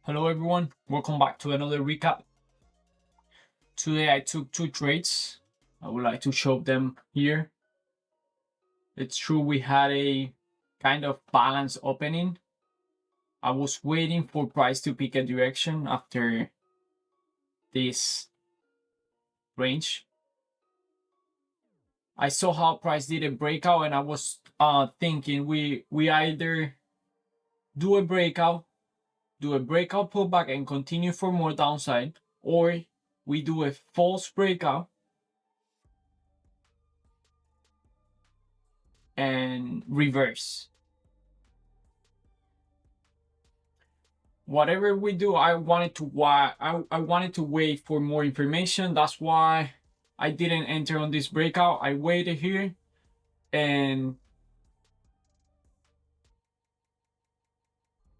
Hello everyone, welcome back to another recap. Today I took two trades. I would like to show them here. It's true we had a kind of balance opening. I was waiting for price to pick a direction after this range. I saw how price did a breakout and I was thinking we either do a breakout pullback and continue for more downside, or we do a false breakout and reverse. Whatever we do, I wanted to wait for more information. That's why I didn't enter on this breakout. I waited here and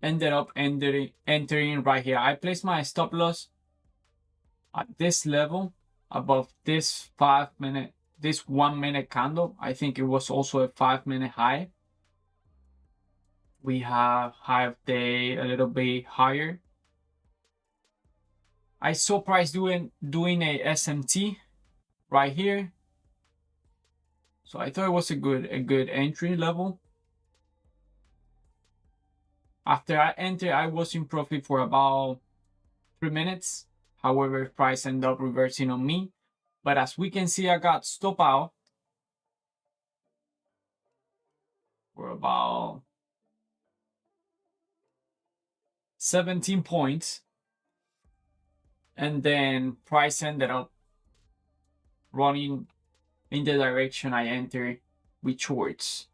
ended up entering right here. I placed my stop loss at this level above this 1 minute candle. I think it was also a 5-minute high. We have high of day a little bit higher. I saw price doing a SMT right here, so I thought it was a good entry level. After I entered, I was in profit for about 3 minutes. However, price ended up reversing on me. But as we can see, I got stop out for about 17 points. And then price ended up running in the direction I entered with shorts.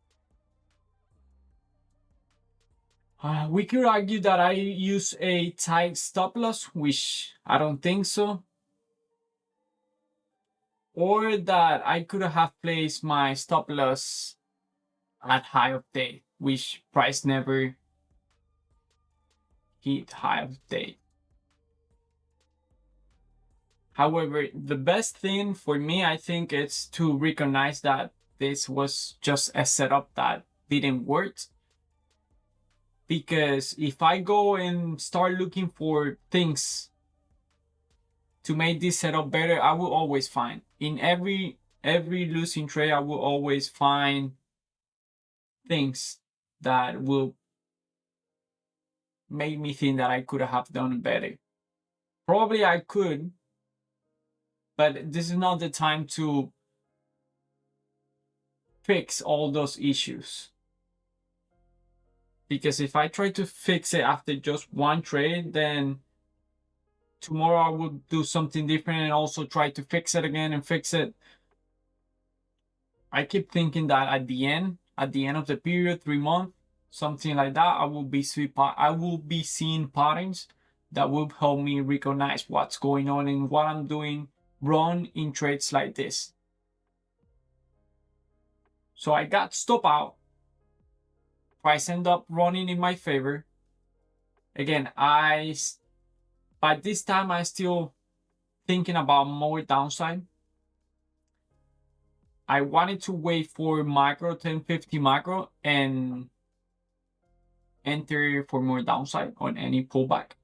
We could argue that I use a tight stop loss, which I don't think so. Or that I could have placed my stop loss at high of day, which price never hit high of day. However, the best thing for me, I think, is to recognize that this was just a setup that didn't work. Because if I go and start looking for things to make this setup better, I will always find. In every losing trade, I will always find things that will make me think that I could have done better. Probably I could, but this is not the time to fix all those issues. Because if I try to fix it after just one trade, then tomorrow I will do something different and also try to fix it again and fix it. I keep thinking that at the end of the period, 3 months, something like that, I will be seeing patterns that will help me recognize what's going on and what I'm doing wrong in trades like this. So I got stop out. Price ended up running in my favor. Again, by this time I'm still thinking about more downside. I wanted to wait for macro 1050 macro and enter for more downside on any pullback.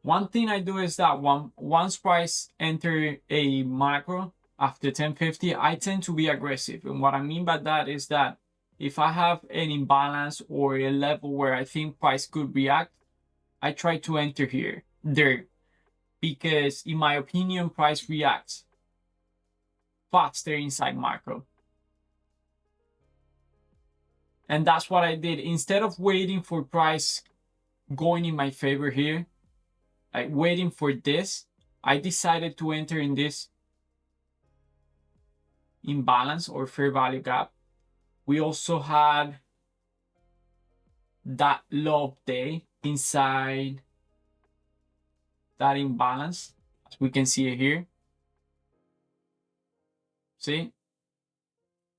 One thing I do is that once price enter a macro after 1050, I tend to be aggressive. And what I mean by that is that if I have an imbalance or a level where I think price could react, I try to enter there, because in my opinion, price reacts faster inside macro. And that's what I did. Instead of waiting for price going in my favor here, like waiting for this, I decided to enter in this imbalance or fair value gap. We also had that low of day inside that imbalance, as we can see it here. See,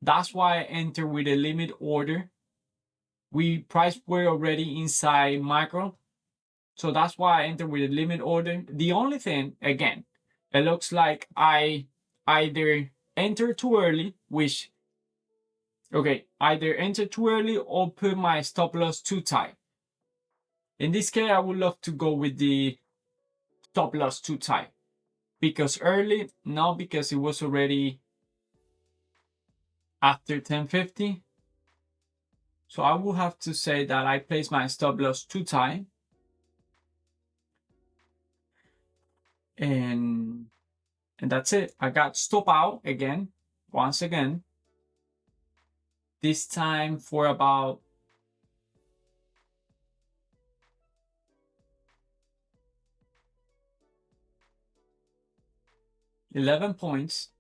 that's why I enter with a limit order. Price were already inside macro, so that's why I enter with a limit order. The only thing, again, it looks like I either enter too early, either enter too early or put my stop loss too tight. In this case, I would love to go with the stop loss too tight, because early, no, because it was already after 1050. So I will have to say that I placed my stop loss too tight. And that's it. I got stop out again, once again. This time for about 11 points,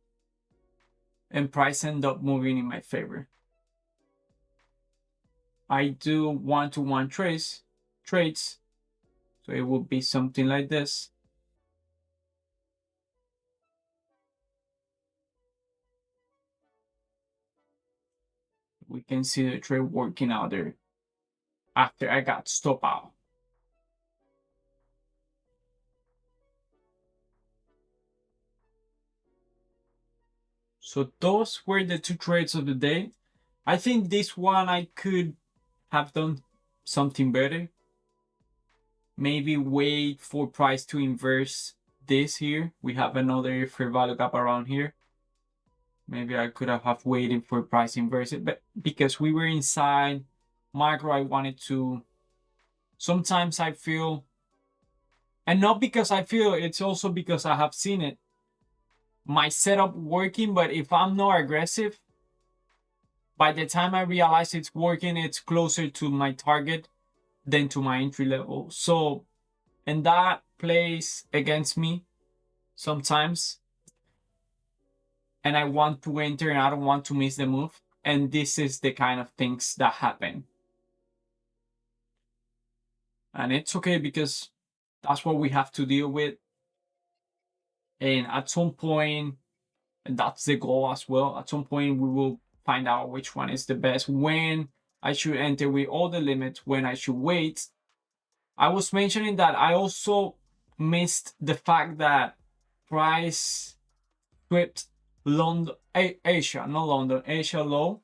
and price ended up moving in my favor. I do one-to-one trades, so it would be something like this. We can see the trade working out there after I got stop out. So those were the two trades of the day. I think this one I could have done something better. Maybe wait for price to inverse this here. We have another fair value gap around here. Maybe I could have waited for price inverse it, but because we were inside micro, I wanted to. Sometimes I feel, and not because I feel, it's also because I have seen it, my setup working, but if I'm not aggressive, by the time I realize it's working, it's closer to my target than to my entry level. So, and that plays against me sometimes. And I want to enter and I don't want to miss the move. And this is the kind of things that happen. And it's okay because that's what we have to deal with. And at some point, and that's the goal as well, at some point we will find out which one is the best, when I should enter with all the limits, when I should wait. I was mentioning that I also missed the fact that price swept London, Asia, not London, Asia low.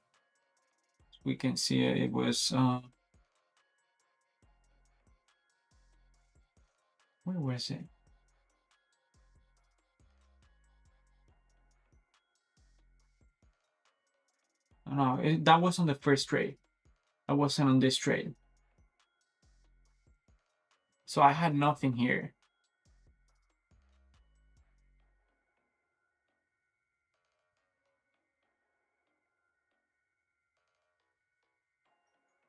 We can see it was, where was it? No, that was on the first trade. I wasn't on this trade. So I had nothing here.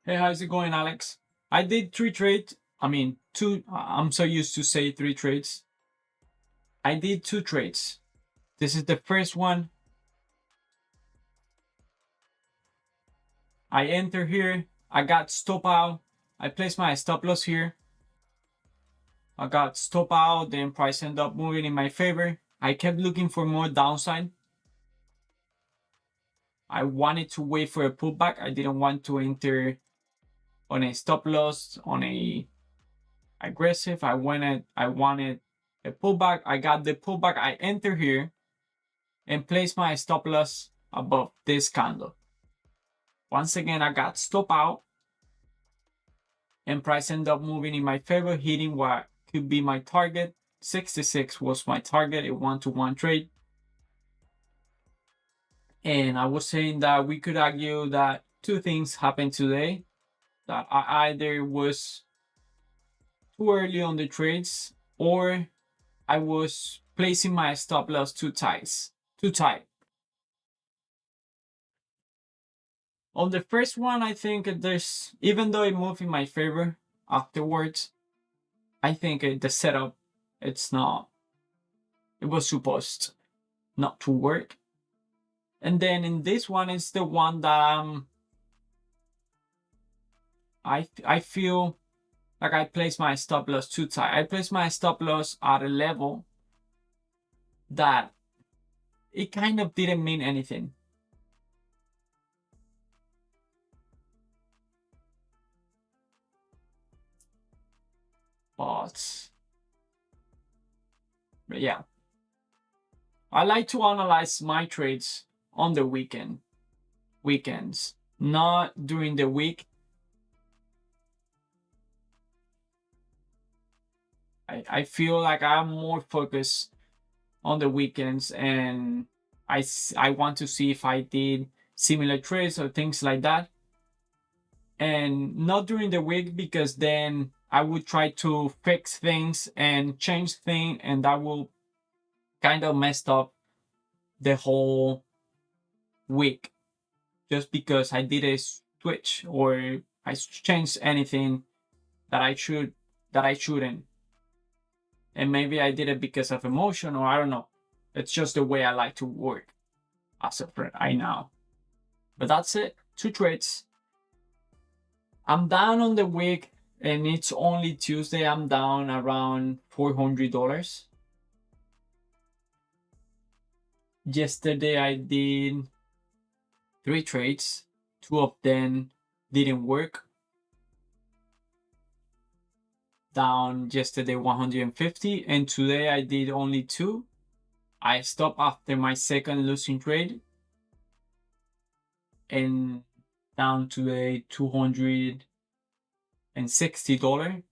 Hey, how's it going, Alex? I did 3 trades. I mean, 2. I'm so used to say 3 trades. I did 2 trades. This is the first one. I enter here. I got stop out. I placed my stop loss here. I got stop out. Then price ended up moving in my favor. I kept looking for more downside. I wanted to wait for a pullback. I didn't want to enter on a stop loss, on a aggressive. I wanted a pullback. I got the pullback. I enter here and place my stop loss above this candle. Once again, I got stop out and price ended up moving in my favor, hitting what could be my target. 66 was my target, a one-to-one trade. And I was saying that we could argue that 2 things happened today. That I either was too early on the trades, or I was placing my stop loss too tight. On the first one, I think there's, even though it moved in my favor afterwards, I think the setup, it was supposed not to work. And then in this one, it's the one that I feel like I placed my stop loss too tight. I placed my stop loss at a level that it kind of didn't mean anything. But yeah, I like to analyze my trades on the weekends, not during the week. I feel like I'm more focused on the weekends, and I want to see if I did similar trades or things like that, and not during the week, because then I would try to fix things and change things, and that will kind of messed up the whole week, just because I did a switch or I changed anything that I shouldn't, and maybe I did it because of emotion, or I don't know. It's just the way I like to work as of right now. But that's it. 2 trades. I'm down on the week, and it's only Tuesday. I'm down around $400. Yesterday I did 3 trades. 2 of them didn't work. Down yesterday 150, and today I did only 2. I stopped after my second losing trade, and down to a $260.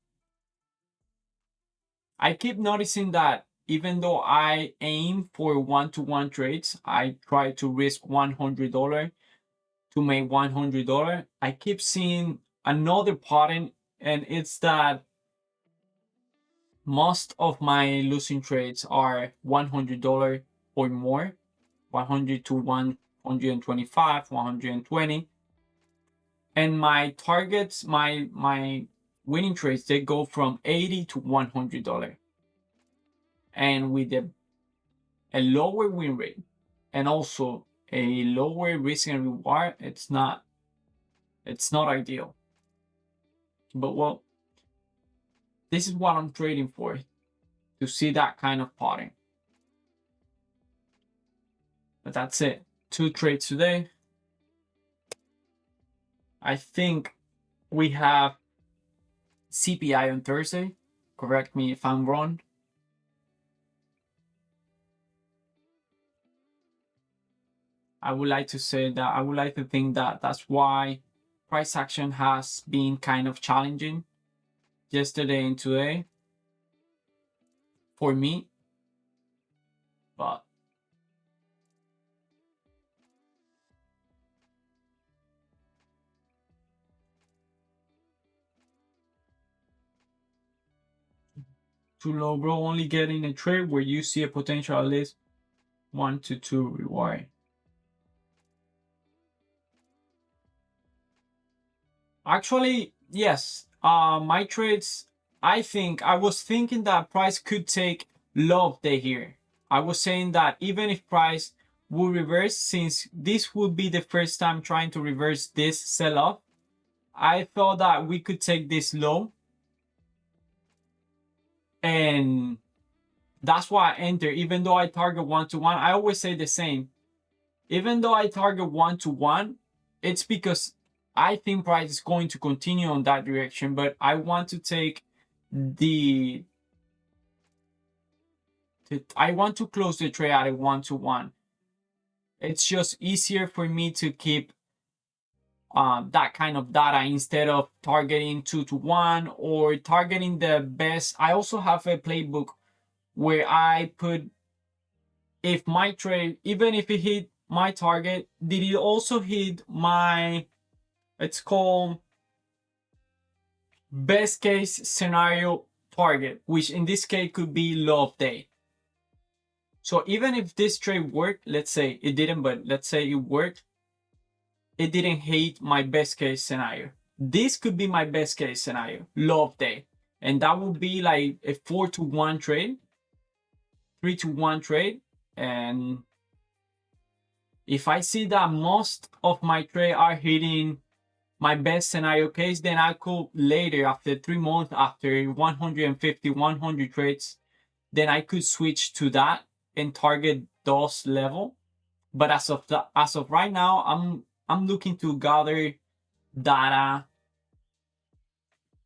I keep noticing that even though I aim for one-to-one trades, I try to risk $100 to make $100. I keep seeing another pattern, and it's that most of my losing trades are $100 or more, 100 to 125, 120. And my targets, my winning trades, they go from $80 to $100. And with a lower win rate and also a lower risk and reward, it's not ideal. But well, this is what I'm trading for, to see that kind of pattern. But that's it. 2 trades today. I think we have CPI on Thursday. Correct me if I'm wrong. I would like to say that I would like to think that that's why price action has been kind of challenging yesterday and today for me. But too low, bro. Only getting a trade where you see a potential at least 1 to 2 reward. Actually, yes. My trades, I think I was thinking that price could take low of day here. I was saying that even if price will reverse, since this would be the first time trying to reverse this sell-off, I thought that we could take this low, and that's why I enter. Even though I target 1-to-1, I always say the same. Even though I target 1-to-1, it's because I think price is going to continue on that direction, but I want to take I want to close the trade at a 1-to-1. It's just easier for me to keep that kind of data instead of targeting 2-to-1 or targeting the best. I also have a playbook where I put, if my trade, even if it hit my target, did it also hit my, it's called best case scenario target, which in this case could be low of day. So even if this trade worked, let's say it didn't, but let's say it worked, it didn't hit my best case scenario. This could be my best case scenario, low of day. And that would be like a 4-to-1 trade, 3-to-1 trade. And if I see that most of my trade are hitting my best scenario case, then I could later, after 3 months, after 150, 100 trades, then I could switch to that and target those level. But as of right now, I'm looking to gather data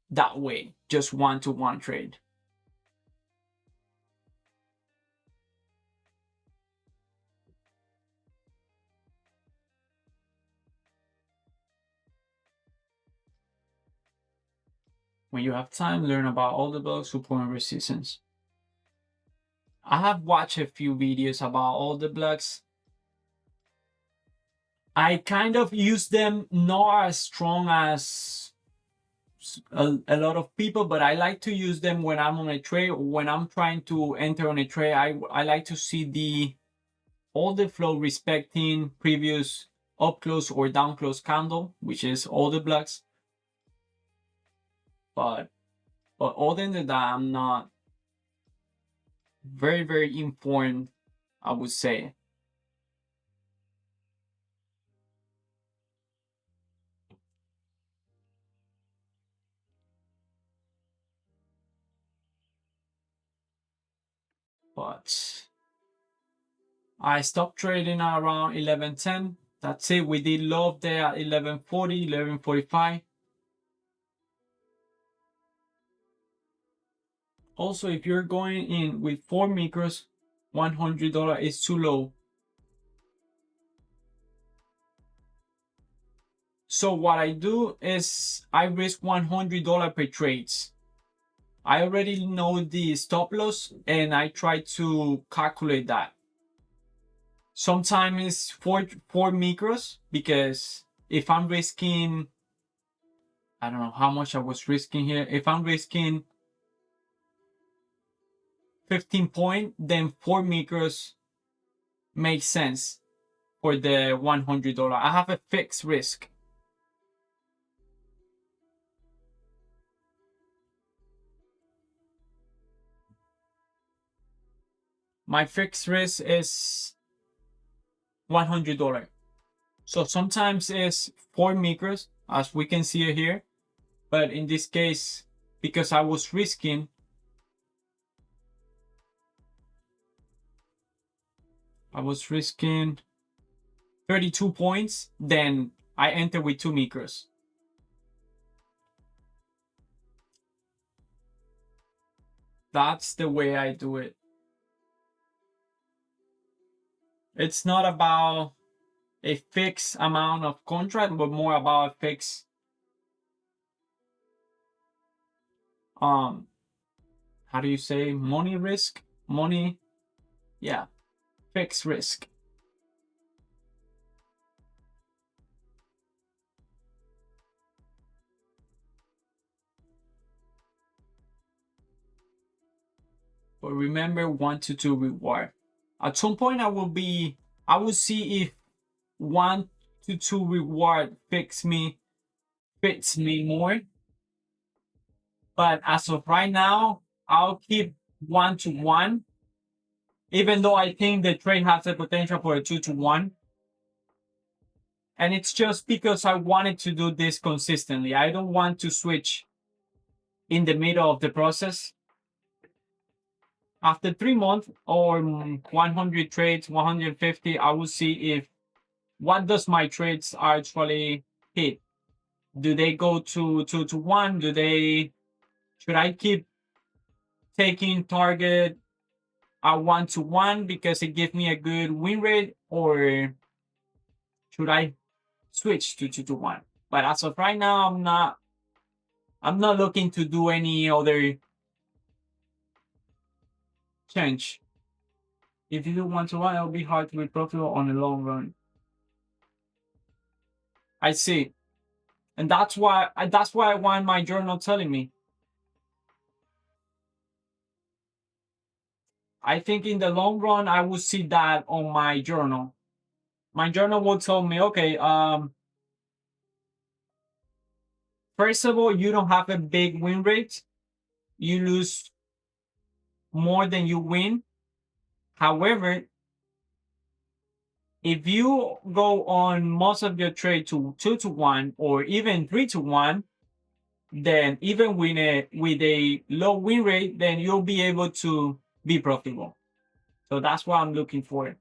that way, just 1-to-1 trade. When you have time, learn about all the blocks, support and resistance. I have watched a few videos about all the blocks. I kind of use them not as strong as a lot of people, but I like to use them when I'm on a trade or when I'm trying to enter on a trade. I like to see the all the flow respecting previous up close or down close candle, which is all the blocks. But other than that, I'm not very informed, I would say. But I stopped trading at around 11:10. That's it. We did love there at 11:40, 11:45. Also, if you're going in with 4 micros, $100 is too low. So what I do is I risk $100 per trades. I already know the stop loss and I try to calculate that. Sometimes it's four micros because if I'm risking, I don't know how much I was risking here. If I'm risking 15 point, then 4 micros makes sense for the $100. I have a fixed risk. My fixed risk is $100. So sometimes it's 4 micros, as we can see here. But in this case, because I was risking 32 points, then I enter with 2 micros. That's the way I do it. It's not about a fixed amount of contract, but more about a fixed how do you say, money risk? Yeah, fixed risk. But remember, 1 to 2 reward. At some point I will see if 1 to 2 reward fits me more. But as of right now, I'll keep 1 to 1, even though I think the trade has the potential for a 2 to 1. And it's just because I wanted to do this consistently. I don't want to switch in the middle of the process. After 3 months or 100 trades, 150, I will see if what does my trades actually hit. Do they go to 2 to 1? Should I keep taking target at 1 to 1 because it gives me a good win rate, or should I switch to 2 to 1? But as of right now, I'm not looking to do any other change. If you do 1 to 1, it'll be hard to be profitable on the long run. I see. And that's why I want my journal telling me. I think in the long run, I will see that on my journal. My journal will tell me, okay, first of all, you don't have a big win rate. You lose more than you win. However, if you go on most of your trade to 2 to 1 or even 3 to 1, then even with a low win rate, then you'll be able to be profitable. So that's what I'm looking for.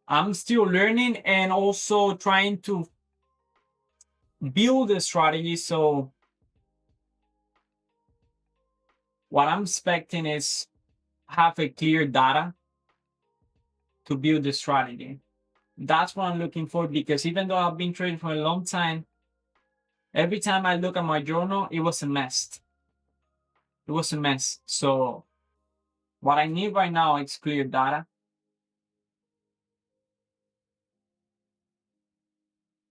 I'm still learning and also trying to build a strategy. So what I'm expecting is have a clear data to build the strategy. That's what I'm looking for, because even though I've been trading for a long time, Every time I look at my journal, it was a mess. It was a mess. So what I need right now is clear data.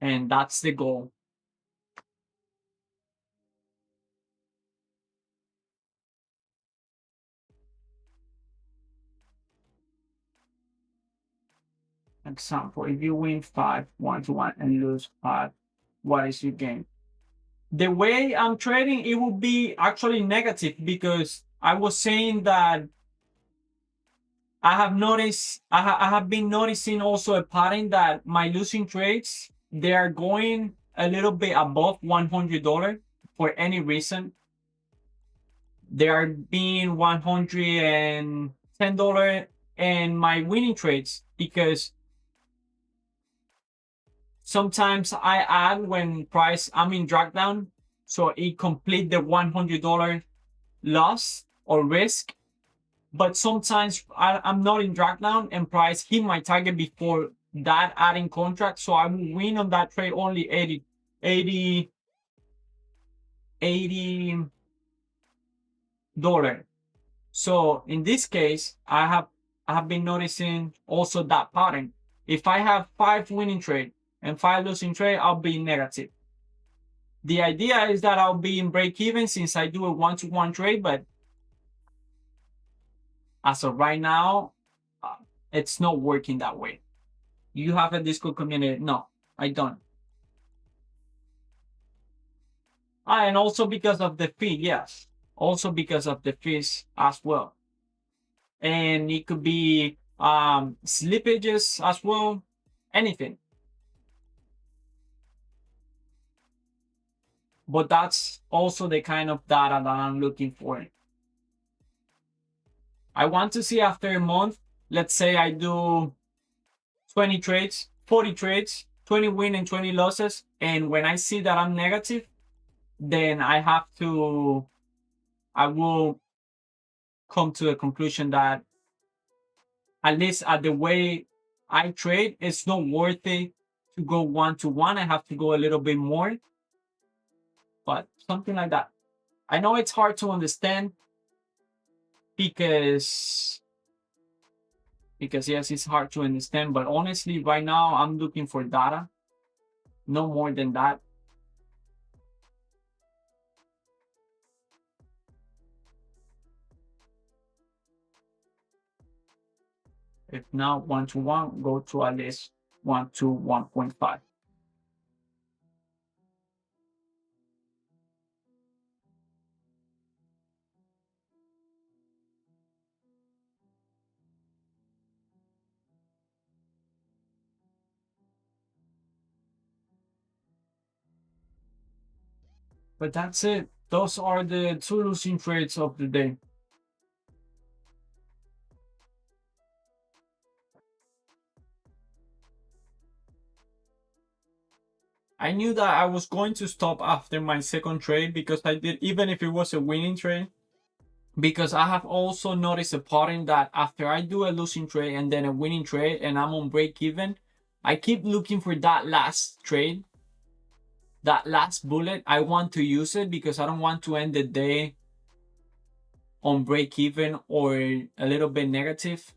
And that's the goal. Example, if you win 5 1-1 and lose 5, what is your gain? The way I'm trading, it will be actually negative because I was saying that I have noticed, I have been noticing also a pattern that my losing trades, they are going a little bit above $100 for any reason. They are being $110 and my winning trades because sometimes I add when price I'm in drag down, so it complete the $100 loss or risk. But sometimes I'm not in drag down and price hit my target before that adding contract, so I will win on that trade only 80 $80. So in this case, I have been noticing also that pattern. If I have 5 winning trade and 5 losing trade, I'll be negative. The idea is that I'll be in break even since I do a 1-to-1 trade, but as of right now, it's not working that way. You have a Discord community? No, I don't. And also because of the fee, yes. Also because of the fees as well. And it could be slippages as well, anything. But that's also the kind of data that I'm looking for. I want to see after a month, let's say I do 20 trades, 40 trades, 20 win and 20 losses. And when I see that I'm negative, then I will come to a conclusion that at least at the way I trade, it's not worth it to go 1-to-1. I have to go a little bit more, but something like that. I know it's hard to understand because yes, it's hard to understand, but honestly, right now I'm looking for data, no more than that. If not 1-to-1, go to at least 1-to-1.5. But that's it. Those are the 2 losing trades of the day. I knew that I was going to stop after my second trade because I did, even if it was a winning trade, because I have also noticed a pattern that after I do a losing trade and then a winning trade and I'm on break even, I keep looking for that last trade, that last bullet. I want to use it because I don't want to end the day on break even or a little bit negative.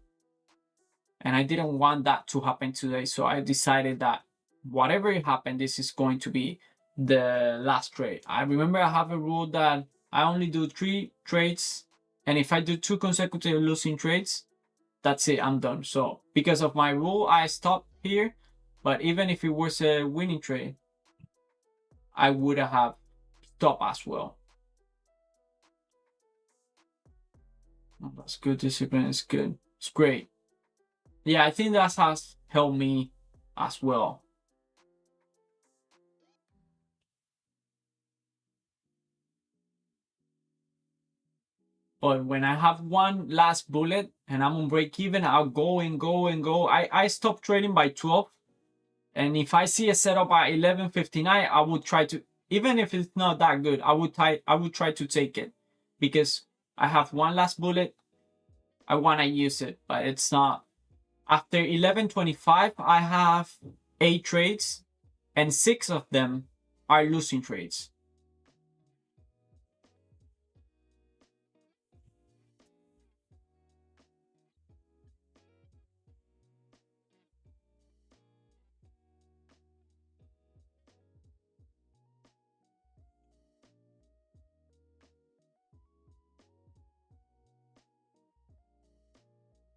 And I didn't want that to happen today. So I decided that whatever happened, this is going to be the last trade. I remember I have a rule that I only do 3 trades. And if I do 2 consecutive losing trades, that's it, I'm done. So because of my rule, I stopped here. But even if it was a winning trade, I would have stopped as well. Oh, that's good. Discipline is good. It's great. Yeah, I think that has helped me as well. But when I have one last bullet and I'm on break even, I'll go and go and go. I stop trading by 12. And if I see a setup at 11:59, I would try to, even if it's not that good, I would try to take it because I have one last bullet. I want to use it, but it's not. After 11:25, I have 8 trades and 6 of them are losing trades.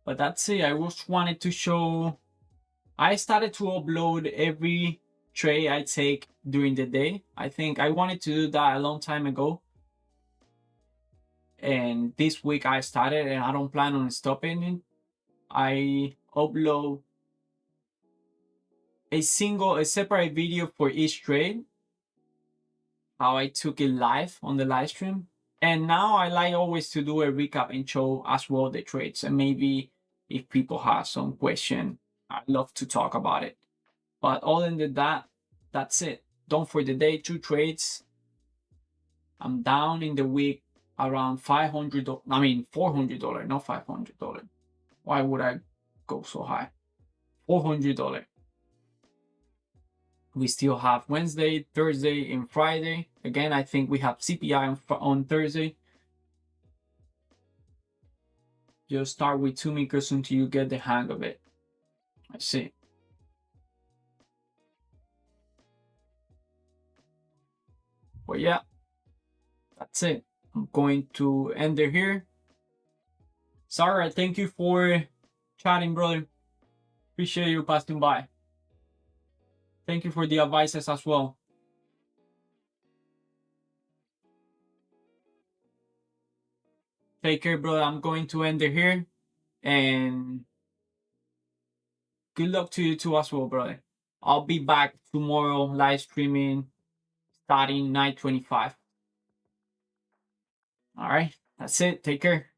But that's it. I just wanted to show. I started to upload every trade I take during the day. I think I wanted to do that a long time ago. And this week I started, and I don't plan on stopping it. I upload a separate video for each trade, how I took it live on the live stream. And now I like always to do a recap and show as well the trades. And maybe if people have some question, I'd love to talk about it. But other than that, that's it. Don't for the day, 2 trades. I'm down in the week around $400, not $500. Why would I go so high? $400. We still have Wednesday, Thursday, and Friday. Again, I think we have CPI on Thursday. Just start with 2 makers until you get the hang of it. I see. But yeah, that's it. I'm going to end it here. Sarah, thank you for chatting, brother. Appreciate you passing by. Thank you for the advices as well. Take care, brother. I'm going to end it here. And good luck to you too as well, brother. I'll be back tomorrow live streaming starting 9:25. All right. That's it. Take care.